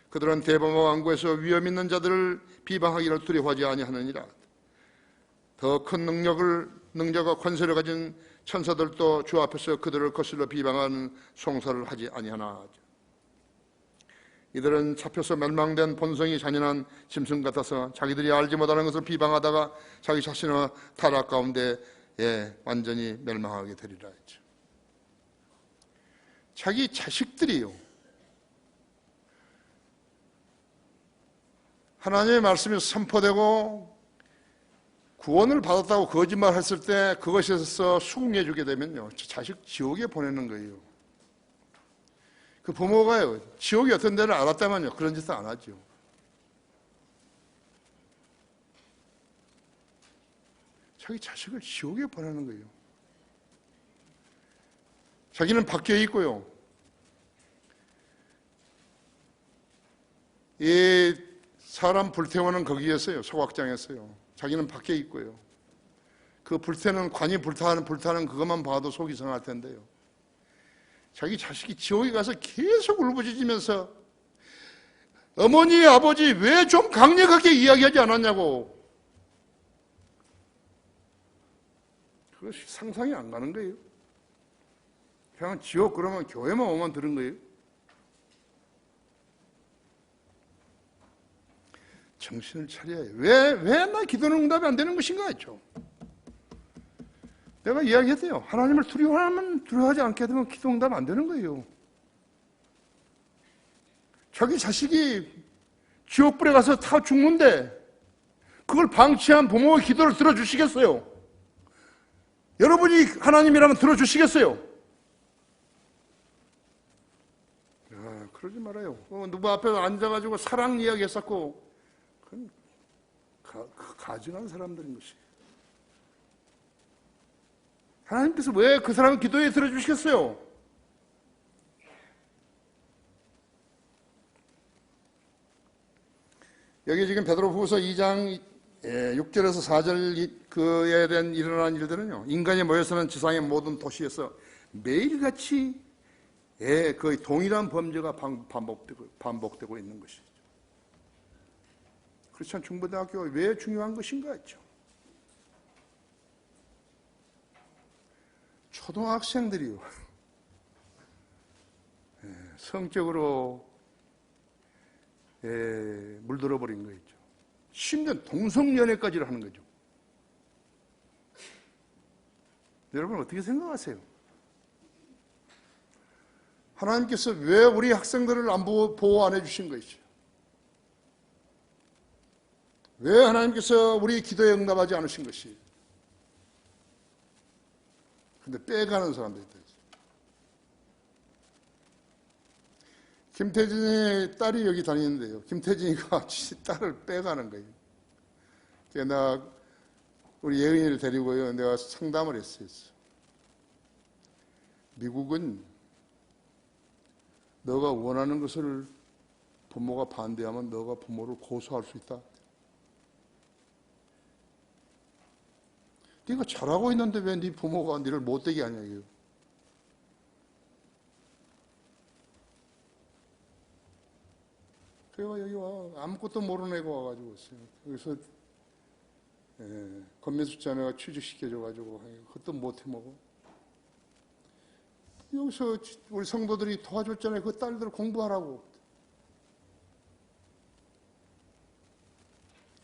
Speaker 1: 그들은 대범한 왕국에서 위험 있는 자들을 비방하기를 두려워하지 아니하느니라. 더 큰 능력과 권세를 가진 천사들도 주 앞에서 그들을 거슬러 비방하는 송사를 하지 아니하나. 이들은 잡혀서 멸망된 본성이 잔인한 짐승 같아서 자기들이 알지 못하는 것을 비방하다가 자기 자신의 타락 가운데 완전히 멸망하게 되리라 했죠. 자기 자식들이요, 하나님의 말씀이 선포되고 구원을 받았다고 거짓말했을 때 그것에서 수긍해 주게 되면요, 자식 지옥에 보내는 거예요. 그 부모가요, 지옥이 어떤 데를 알았다면요, 그런 짓은 안 하죠. 자기 자식을 지옥에 보내는 거예요. 자기는 밖에 있고요, 이 사람 불태우는 거기에서요, 소각장에서요. 자기는 밖에 있고요. 그 불태는 관이 불타는 그것만 봐도 속이 상할 텐데요. 자기 자식이 지옥에 가서 계속 울부짖으면서 어머니, 아버지 왜 좀 강력하게 이야기하지 않았냐고. 그것이 상상이 안 가는 거예요. 그냥 지옥 그러면 교회만 오면 들은 거예요. 정신을 차려야 해요. 왜 나 기도는 응답이 안 되는 것인가 했죠. 내가 이야기했어요. 하나님을 두려워하지 않게 되면 기도 응답 안 되는 거예요. 자기 자식이 지옥불에 가서 다 죽는데 그걸 방치한 부모의 기도를 들어주시겠어요? 여러분이 하나님이라면 들어주시겠어요? 그러지 말아요. 누구 앞에 앉아가지고 사랑 이야기 했었고, 그건 가증한 사람들인 것이에요. 하나님께서 왜 그 사람의 기도에 들어주시겠어요? 여기 지금 베드로후서 2장 6절에서 4절 그에 대한 일어난 일들은요, 인간이 모여서는 지상의 모든 도시에서 매일같이 거의 동일한 범죄가 반복되고 있는 것이죠. 크리스천 중고등학교가 왜 중요한 것인가 했죠. 초등학생들이요, 성적으로 물들어 버린 거죠. 심지어 동성연애까지를 하는 거죠. 여러분 어떻게 생각하세요? 하나님께서 왜 우리 학생들을 안 보호 안 해주신 것이죠? 왜 하나님께서 우리 기도에 응답하지 않으신 것이? 근데 빼가는 사람들이 있다. 김태진의 딸이 여기 다니는데요, 김태진이가 딸을 빼가는 거예요. 내가 우리 예은이를 데리고요, 내가 상담을 했어요. 미국은 너가 원하는 것을 부모가 반대하면 너가 부모를 고소할 수 있다. 네가 잘하고 있는데 왜 네 부모가 너를 못되게 하냐 이거예요. 그래가 여기 와 아무것도 모르는 애가 와가지고 있어요. 그래서 건민수 자매가 취직시켜줘가지고 그것도 못해 먹어. 여기서 우리 성도들이 도와줬잖아요. 그 딸들 공부하라고.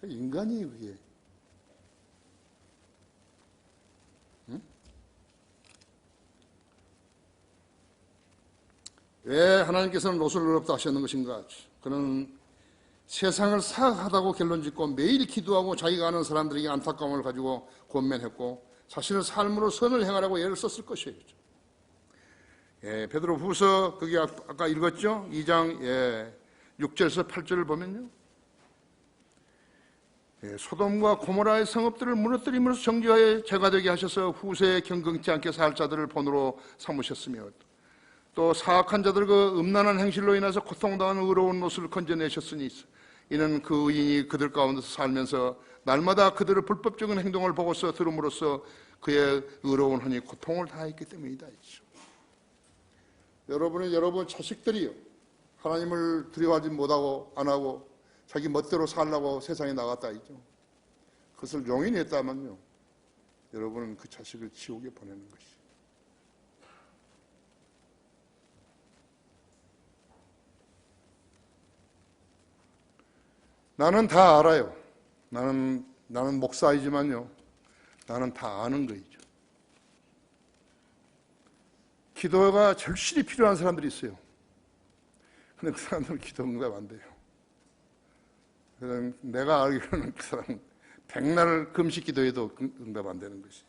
Speaker 1: 인간이에요 그게. 응? 왜 하나님께서는 롯을 어렵다 하셨는 것인가? 그는 세상을 사악하다고 결론짓고 매일 기도하고 자기가 아는 사람들에게 안타까움을 가지고 권면했고 자신의 삶으로 선을 행하라고 애를 썼을 것이에요. 베드로 후서 그게 아까 읽었죠? 2장 6절에서 8절을 보면요. 소돔과 고모라의 성읍들을 무너뜨리면서 정죄하여 죄가 되게 하셔서 후세에 경건치 않게 살 자들을 본으로 삼으셨으며 또 사악한 자들 그 음란한 행실로 인해서 고통당한 의로운 롯을 건져내셨으니 이는 그 의인이 그들 가운데서 살면서 날마다 그들의 불법적인 행동을 보고서 들음으로써 그의 의로운 혼이 고통을 당했기 때문이다. 여러분 자식들이요 하나님을 두려워하지 못하고 안 하고 자기 멋대로 살라고 세상에 나갔다 있죠. 그것을 용인히 했다면요 여러분은 그 자식을 지옥에 보내는 것이. 나는 다 알아요. 나는 목사이지만요 나는 다 아는 거이죠. 기도가 절실히 필요한 사람들이 있어요. 근데 그 사람들은 기도 응답 안 돼요. 내가 알기로는 그 사람은 백날 금식 기도해도 응답 안 되는 것이죠.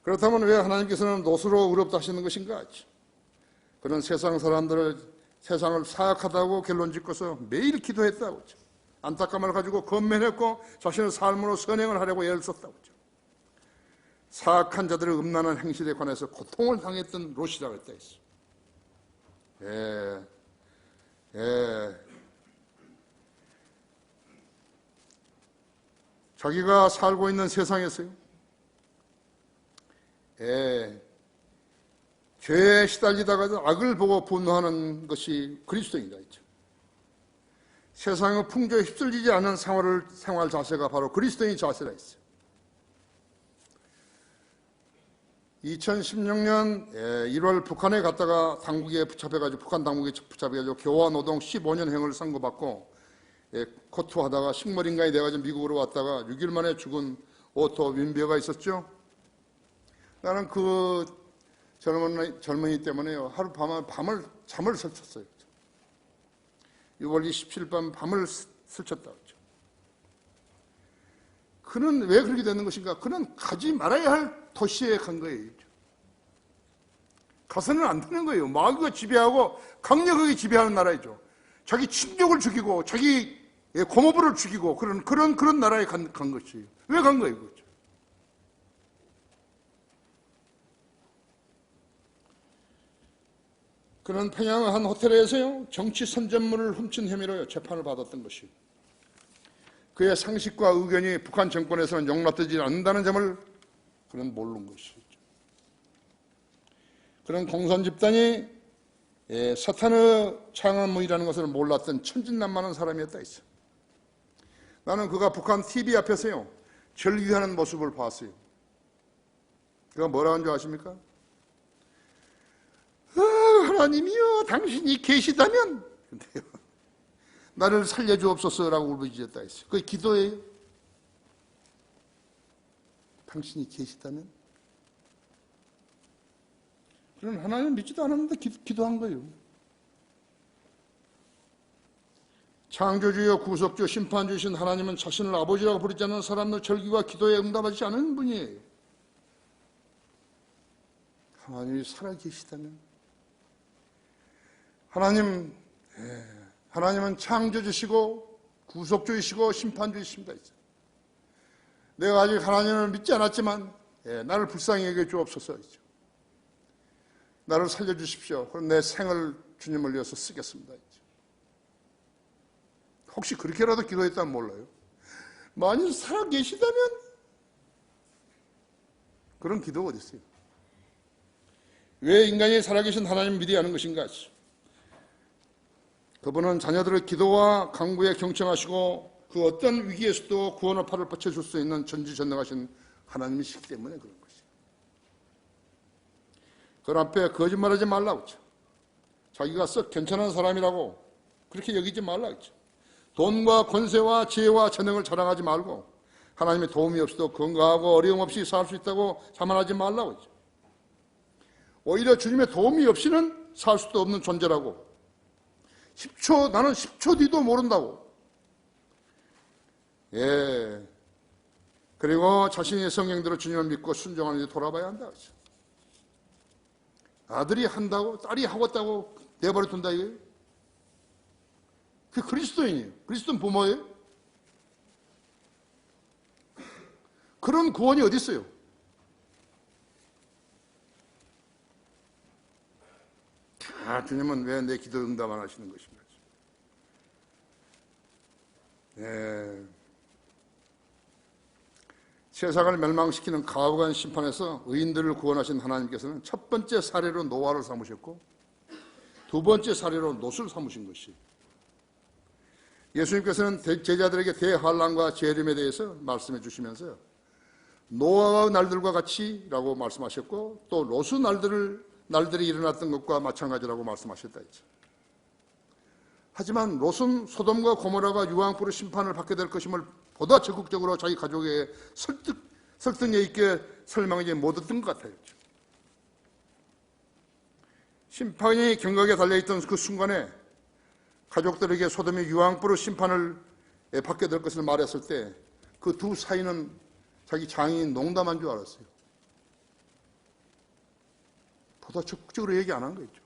Speaker 1: 그렇다면 왜 하나님께서는 롯으로 의롭다 하시는 것인가? 그런 세상 사람들을 세상을 사악하다고 결론짓고서 매일 기도했다고 했죠. 안타까움을 가지고 권면했고 자신의 삶으로 선행을 하려고 애를 썼다고 했죠. 사악한 자들의 음란한 행실에 관해서 고통을 당했던 롯이라고 했다 했어. 자기가 살고 있는 세상에서요 죄에 시달리다가 악을 보고 분노하는 것이 그리스도인이다 했죠. 세상의 풍조에 휩쓸리지 않은 생활 자세가 바로 그리스도인 자세라 했어요. 2016년 1월 북한에 갔다가 당국에 붙잡혀가지고 북한 당국에 붙잡혀가지고 교화노동 15년형을 선고받고 코트하다가 식물인간이 돼가지고 미국으로 왔다가 6일 만에 죽은 오토 윈비어가 있었죠. 나는 그 젊은이 때문에요 하루 밤을 잠을 설쳤어요. 6월 27일 밤을 설쳤다고 했죠. 그는 왜 그렇게 되는 것인가? 그는 가지 말아야 할 도시에 간 거예요. 가서는 안 되는 거예요. 마귀가 지배하고 강력하게 지배하는 나라이죠. 자기 친족을 죽이고 자기 고모부를 죽이고 그런 나라에 간 것이에요. 왜 간 거예요? 그렇죠? 그는 평양의 한 호텔에서요 정치 선전물을 훔친 혐의로 재판을 받았던 것이에요. 그의 상식과 의견이 북한 정권에서는 용납되지 않는다는 점을 그는 모르는 것이죠. 그런 공산 집단이 사탄의 창언문이라는 것을 몰랐던 천진난만한 사람이었다 했어. 나는 그가 북한 TV 앞에서요 절규하는 모습을 봤어요. 그가 뭐라고 하는 줄 아십니까? 하나님이여 당신이 계시다면 나를 살려주옵소서라고 울부짖었다 했어요. 그게 기도예요. 당신이 계시다면? 그럼 하나님 믿지도 않았는데 기도한 거예요. 창조주여 구속주 심판주이신 하나님은 자신을 아버지라고 부르지 않는 사람들 절기와 기도에 응답하지 않은 분이에요. 하나님이 살아계시다면 하나님은 창조주시고 구속주이시고 심판주이십니다. 내가 아직 하나님을 믿지 않았지만 나를 불쌍히 여겨 주옵소서. 나를 살려주십시오. 그럼 내 생을 주님을 위해서 쓰겠습니다. 혹시 그렇게라도 기도했다면 몰라요. 만일 살아계시다면 그런 기도가 어디 있어요? 왜 인간이 살아계신 하나님을 믿어야 하는 것인가? 그분은 자녀들의 기도와 간구에 경청하시고 그 어떤 위기에서도 구원의 팔을 뻗쳐줄 수 있는 전지전능하신 하나님이시기 때문에 그런 것이에요. 그 앞에 거짓말하지 말라고 했죠. 자기가 썩 괜찮은 사람이라고 그렇게 여기지 말라고 했죠. 돈과 권세와 지혜와 재능을 자랑하지 말고 하나님의 도움이 없어도 건강하고 어려움 없이 살 수 있다고 자만하지 말라고 했죠. 오히려 주님의 도움이 없이는 살 수도 없는 존재라고, 나는 10초 뒤도 모른다고. 그리고 자신의 성경대로 주님을 믿고 순종하는지 돌아봐야 한다. 아들이 한다고 딸이 하겠다고 내버려 둔다 이거예요. 그게 그리스도인이에요. 그리스도는 부모예요. 그런 구원이 어디 있어요? 주님은 왜 내 기도 응답 안 하시는 것인가? 세상을 멸망시키는 가혹한 심판에서 의인들을 구원하신 하나님께서는 첫 번째 사례로 노아를 삼으셨고 두 번째 사례로 롯을 삼으신 것이에요. 예수님께서는 제자들에게 대환란과 재림에 대해서 말씀해 주시면서 노아의 날들과 같이라고 말씀하셨고 또 롯의 날들이 일어났던 것과 마찬가지라고 말씀하셨다 했죠. 하지만 롯은 소돔과 고모라가 유황불의 심판을 받게 될 것임을 보다 적극적으로 자기 가족에게 설득력 있게 설명하지 못했던 것 같아요. 심판이 경각에 달려있던 그 순간에 가족들에게 소돔이 유황불의 심판을 받게 될 것을 말했을 때 그 두 사이는 자기 장인이 농담한 줄 알았어요. 보다 적극적으로 얘기 안 한 거죠.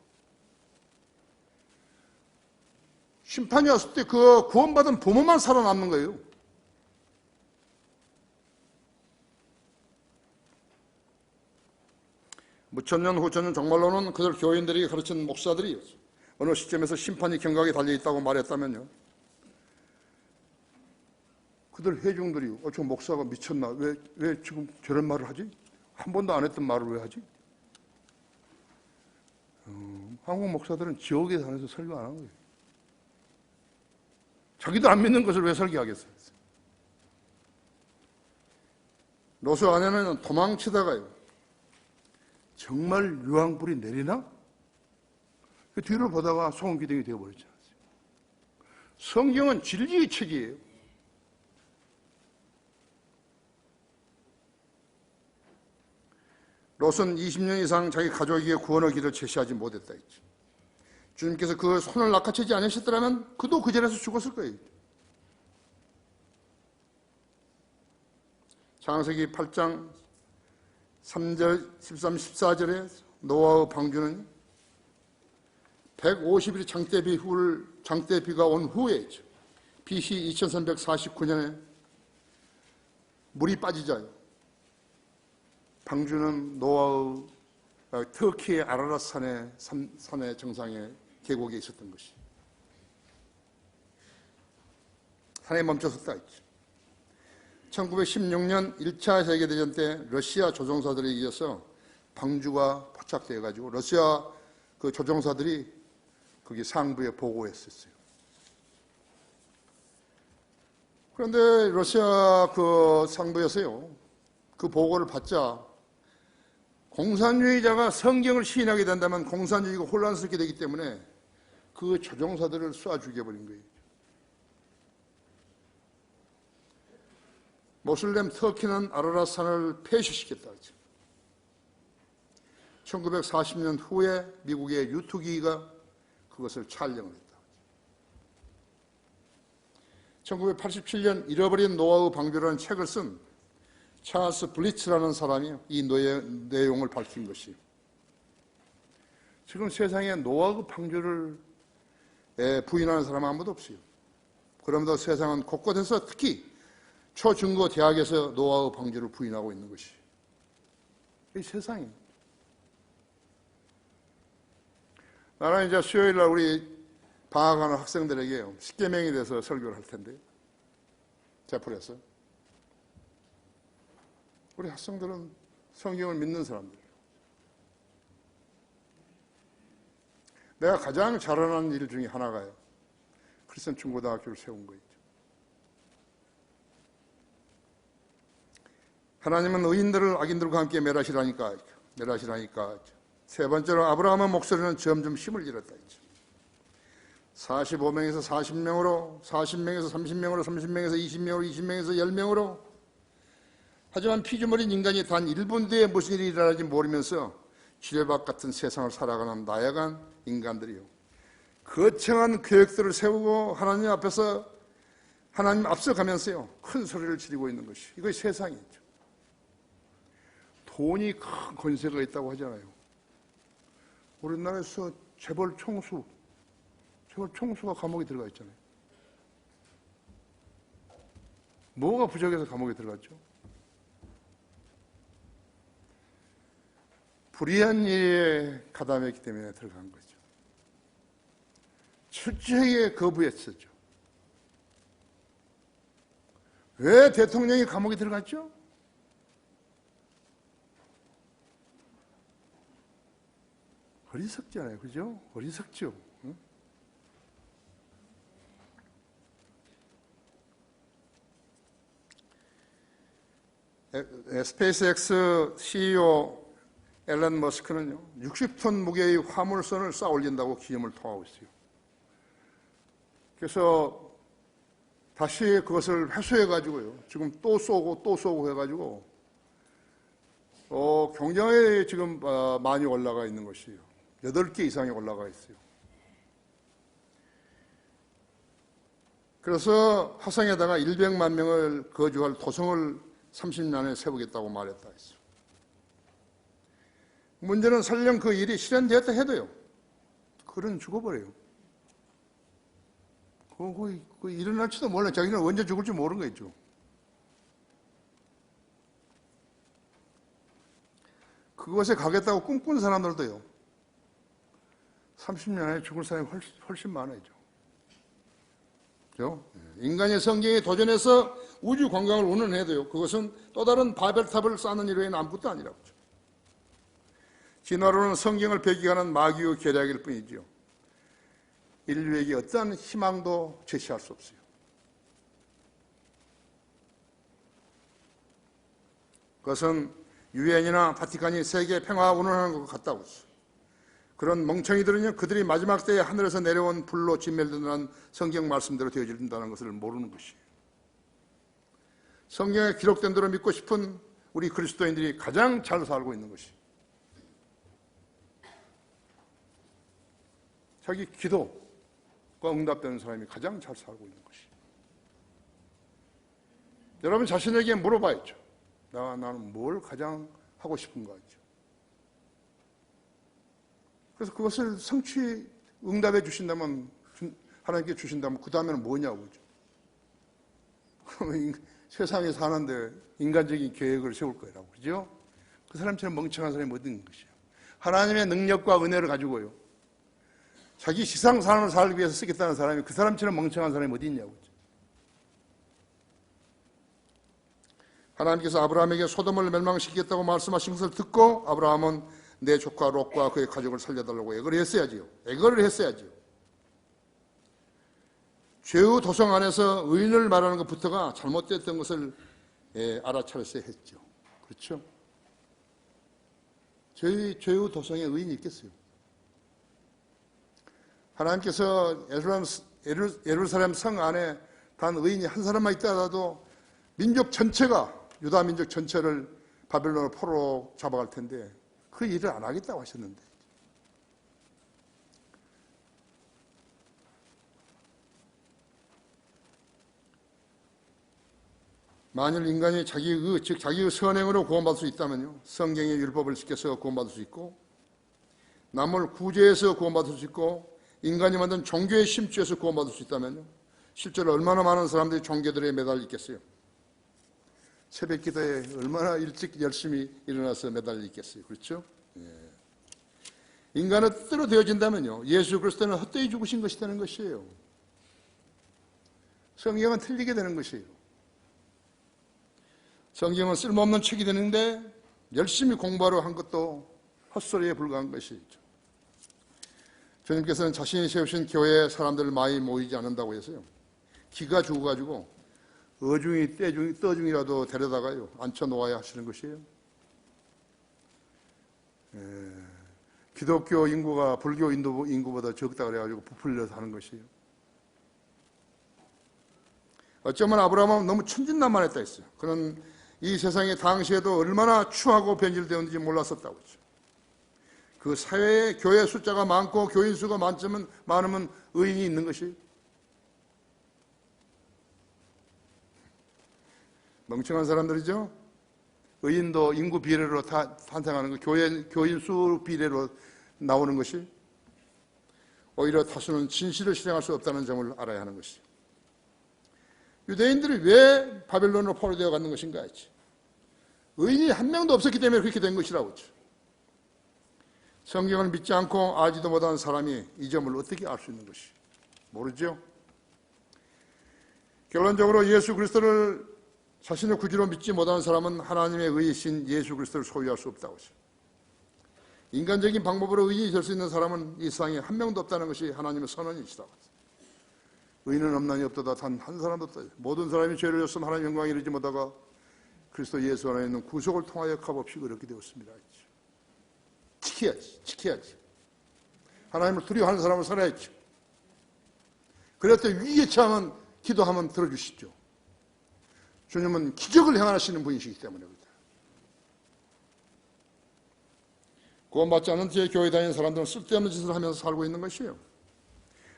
Speaker 1: 심판이 왔을 때 그 구원받은 부모만 살아남는 거예요. 무천년 후천년 정말로는 그들 교인들에게 가르친 목사들이 어느 시점에서 심판이 경각에 달려있다고 말했다면요, 그들 회중들이 저 목사가 미쳤나? 왜 지금 저런 말을 하지? 한 번도 안 했던 말을 왜 하지? 한국 목사들은 지옥에 다녀서 설교 안 한 거예요. 자기도 안 믿는 것을 왜 설교하겠어요? 롯의 아내는 도망치다가요, 정말 유황불이 내리나? 그 뒤를 보다가 소금기둥이 되어버렸지 않았어요. 성경은 진리의 책이에요. 롯은 20년 이상 자기 가족에게 구원의 길을 제시하지 못했다 했죠. 주님께서 그 손을 낚아채지 않으셨더라면 그도 그 자리에서 죽었을 거예요. 창세기 8장 3절, 13, 14절에 노아의 방주는 150일 장대비가 온 후에 BC 2349년에 물이 빠지자요, 방주는 노아의 터키의 아라랏 산의 정상에 계곡에 있었던 것이 산에 멈춰섰다 했죠. 1916년 1차 세계대전 때 러시아 조종사들에 의해서 방주가 포착되어 가지고 러시아 그 조종사들이 거기 상부에 보고했었어요. 그런데 러시아 그 상부에서요, 그 보고를 받자 공산주의자가 성경을 시인하게 된다면 공산주의가 혼란스럽게 되기 때문에 그 조종사들을 쏴 죽여버린 거예요. 모슬렘 터키는 아라랏 산을 폐쇄시켰다. 1940년 후에 미국의 유투기가 그것을 촬영을 했다. 1987년 잃어버린 노아의 방주라는 책을 쓴 찰스 블리츠라는 사람이 이 내용을 밝힌 것이, 지금 세상에 노아의 방주를 부인하는 사람은 아무도 없어요. 그럼에도 세상은 곳곳에서 특히 초중고 대학에서 노아의 방주를 부인하고 있는 것이 이 세상입니다. 나는 이제 수요일 날 우리 방학하는 학생들에게 십계명에 대해서 설교를 할 텐데 제풀에서 우리 학생들은 성경을 믿는 사람들이에요. 내가 가장 잘하는 일 중에 하나가요, 크리스천 중고등학교를 세운 거죠. 하나님은 의인들을 악인들과 함께 멸하시라니까. 세 번째로 아브라함의 목소리는 점점 힘을 잃었다 했죠. 45명에서 40명으로, 40명에서 30명으로, 30명에서 20명으로, 20명에서 10명으로. 하지만 피조물인 인간이 단 1분 뒤에 무슨 일이 일어날지 모르면서 지뢰밭 같은 세상을 살아가는 나약한 인간들이요, 거창한 계획들을 세우고 하나님 앞에서 하나님 앞서가면서요 큰 소리를 지르고 있는 것이 이것이 세상이죠. 돈이 큰 권세가 있다고 하잖아요. 우리나라에서 재벌 총수가 감옥에 들어가 있잖아요. 뭐가 부족해서 감옥에 들어갔죠? 불의한 일에 가담했기 때문에 들어간 거죠. 철저하게 거부했었죠. 왜 대통령이 감옥에 들어갔죠? 어리석잖아요. 그죠? 어리석죠. 응? 스페이스X CEO 앨런 머스크는요 60톤 무게의 화물선을 쌓아 올린다고 기염을 토하고 있어요. 그래서 다시 그것을 회수해가지고요 지금 또 쏘고 해가지고 굉장히 지금 많이 올라가 있는 것이에요. 8개 이상이 올라가 있어요. 그래서 화성에다가 100만 명을 거주할 도성을 30년에 세우겠다고 말했다 했어요. 문제는 설령 그 일이 실현되었다 해도요 그는 죽어버려요. 그거 일어날지도 몰라요. 자기는 언제 죽을지 모르는 거죠. 그것에 가겠다고 꿈꾼 사람들도요 30년 안에 죽을 사람이 훨씬 많아요. 그렇죠? 인간의 성경에 도전해서 우주 관광을 운운해도요 그것은 또 다른 바벨탑을 쌓는 일 외에는 아무것도 아니라고. 진화론은 성경을 배기하는 마귀의 계략일 뿐이지요 인류에게 어떠한 희망도 제시할 수 없어요. 그것은 유엔이나 바티칸이 세계 평화 운운하는 것 같다고 했어요. 그런 멍청이들은요 그들이 마지막 때에 하늘에서 내려온 불로 진멸된다는 성경 말씀대로 되어진다는 것을 모르는 것이에요. 성경에 기록된 대로 믿고 싶은 우리 그리스도인들이 가장 잘 살고 있는 것이 자기 기도가 응답되는 사람이 가장 잘 살고 있는 것이. 여러분 자신에게 물어봐야죠. 나는 뭘 가장 하고 싶은가 하죠. 그래서 그것을 성취 응답해 주신다면 하나님께 주신다면 그 다음에는 뭐냐고죠. 그러면 세상에 사는데 인간적인 계획을 세울 거라고 그러죠. 그 사람처럼 멍청한 사람이 어디 있는 것이에요. 하나님의 능력과 은혜를 가지고요 자기 지상 삶을 살기 위해서 쓰겠다는 사람이 그 사람처럼 멍청한 사람이 어디 있냐고. 하나님께서 아브라함에게 소돔을 멸망시키겠다고 말씀하신 것을 듣고 아브라함은 내 조카 롯과 그의 가족을 살려달라고 애걸을 했어야지요. 죄의 도성 안에서 의인을 말하는 것부터가 잘못됐던 것을 알아차렸어야 했죠. 그렇죠? 죄의 도성에 의인이 있겠어요. 하나님께서 예루살렘 성 안에 단 의인이 한 사람만 있다 하더라도 민족 전체가 유다 민족 전체를 바벨론으로 포로로 잡아갈 텐데 그 일을 안 하겠다고 하셨는데 만일 인간이 자기의 선행으로 구원받을 수 있다면요 성경의 율법을 지켜서 구원받을 수 있고 남을 구제해서 구원받을 수 있고 인간이 만든 종교에 심취해서 구원받을 수 있다면요 실제로 얼마나 많은 사람들이 종교들에 매달려 있겠어요. 새벽 기도에 얼마나 일찍 열심히 일어나서 매달려 있겠어요. 그렇죠? 인간의 뜻대로 되어진다면요, 예수 그리스도는 헛되이 죽으신 것이 되는 것이에요. 성경은 틀리게 되는 것이에요. 성경은 쓸모없는 책이 되는데 열심히 공부하러 한 것도 헛소리에 불과한 것이죠. 주님께서는 자신이 세우신 교회에 사람들 많이 모이지 않는다고 해서요, 기가 죽어가지고 어중이 떠중이라도 데려다가요 앉혀놓아야 하시는 것이에요. 기독교 인구가 불교 인구보다 적다 그래가지고 부풀려서 하는 것이에요. 어쩌면 아브라함은 너무 천진난만했다 했어요. 그는 이 세상에 당시에도 얼마나 추하고 변질되었는지 몰랐었다고 했죠. 그 사회에 교회 숫자가 많고 교인 수가 많으면 의인이 있는 것이, 멍청한 사람들이죠. 의인도 인구 비례로 다 탄생하는 거, 교인 수 비례로 나오는 것이, 오히려 다수는 진실을 실행할 수 없다는 점을 알아야 하는 것이죠. 유대인들이 왜 바벨론으로 포로되어 갔는 것인가 했지. 의인이 한 명도 없었기 때문에 그렇게 된 것이라고 했죠. 성경을 믿지 않고 알지도 못하는 사람이 이 점을 어떻게 알 수 있는 것이? 모르죠. 결론적으로 예수 그리스도를 자신의 구주로 믿지 못하는 사람은 하나님의 의이신 예수 그리스도를 소유할 수 없다고 했어요. 인간적인 방법으로 의인이 될 수 있는 사람은 이 세상에 한 명도 없다는 것이 하나님의 선언이시다고 했어요. 의인은 없나니 없도다 단 한 사람도 없다. 모든 사람이 죄를 졌으면 하나님 영광에 이르지 못하가 그리스도 예수 안에 있는 구속을 통하여 값없이 그렇게 되었습니다. 지켜야지. 하나님을 두려워하는 사람을 살아야죠. 그럴 때 위기에 처하면 기도하면 들어주시죠. 주님은 기적을 행하시는 분이시기 때문에 그렇다. 구원받지 않은 뒤에 교회 다니는 사람들은 쓸데없는 짓을 하면서 살고 있는 것이에요.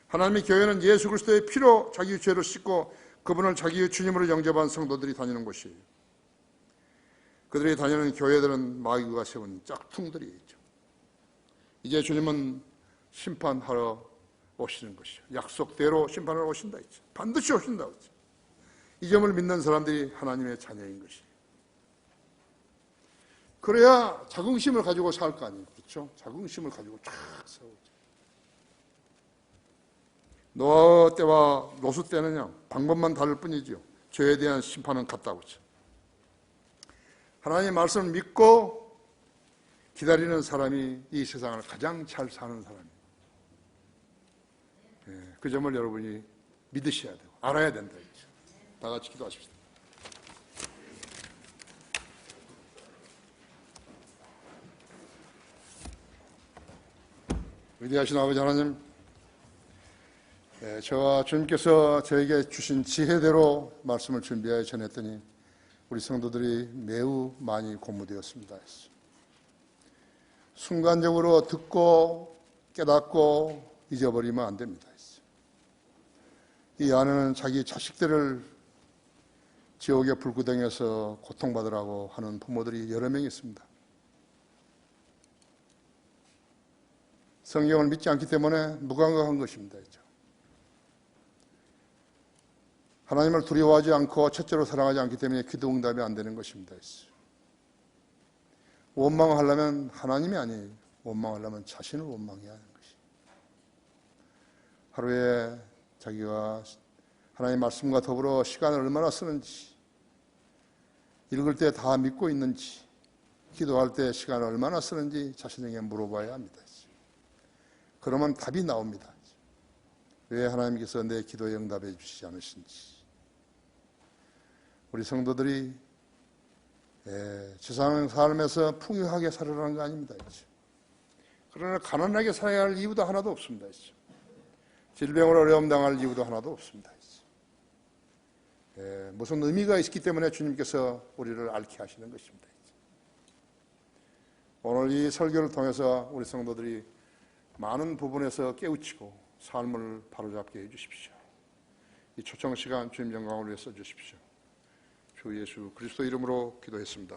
Speaker 1: 하나님의 교회는 예수 그리스도의 피로 자기의 죄를 씻고 그분을 자기의 주님으로 영접한 성도들이 다니는 곳이에요. 그들이 다니는 교회들은 마귀가 세운 짝퉁들이죠. 이제 주님은 심판하러 오시는 것이죠. 약속대로 심판하러 오신다 했죠. 반드시 오신다고 했죠. 이 점을 믿는 사람들이 하나님의 자녀인 것이에요. 그래야 자긍심을 가지고 살 거 아니에요. 그렇죠? 자긍심을 가지고 쫙 세우죠. 노아 때와 노수 때는요, 방법만 다를 뿐이죠. 죄에 대한 심판은 같다고 했죠. 하나님의 말씀을 믿고 기다리는 사람이 이 세상을 가장 잘 사는 사람이에요. 그 점을 여러분이 믿으셔야 되고 알아야 된다. 다 같이 기도하십시다. 위대하신 아버지 하나님, 저와 주님께서 저에게 주신 지혜대로 말씀을 준비하여 전했더니 우리 성도들이 매우 많이 고무되었습니다. 순간적으로 듣고 깨닫고 잊어버리면 안 됩니다. 이 안에는 자기 자식들을 지옥의 불구덩이에서 고통받으라고 하는 부모들이 여러 명 있습니다. 성경을 믿지 않기 때문에 무감각한 것입니다. 하나님을 두려워하지 않고 첫째로 사랑하지 않기 때문에 기도 응답이 안 되는 것입니다. 원망하려면 하나님이 아니에요. 원망하려면 자신을 원망해야 하는 것이에요. 하루에 자기가 하나님의 말씀과 더불어 시간을 얼마나 쓰는지, 읽을 때 다 믿고 있는지, 기도할 때 시간을 얼마나 쓰는지 자신에게 물어봐야 합니다. 그러면 답이 나옵니다. 왜 하나님께서 내 기도에 응답해 주시지 않으신지. 우리 성도들이 세상 삶에서 풍요하게 살아라는 거 아닙니다. 그러나 가난하게 살아야 할 이유도 하나도 없습니다. 질병으로 어려움 당할 이유도 하나도 없습니다. 무슨 의미가 있기 때문에 주님께서 우리를 앓게 하시는 것입니다. 오늘 이 설교를 통해서 우리 성도들이 많은 부분에서 깨우치고 삶을 바로잡게 해주십시오. 이 초청 시간 주님 영광을 위해 써주십시오. 주 예수 그리스도 이름으로 기도했습니다.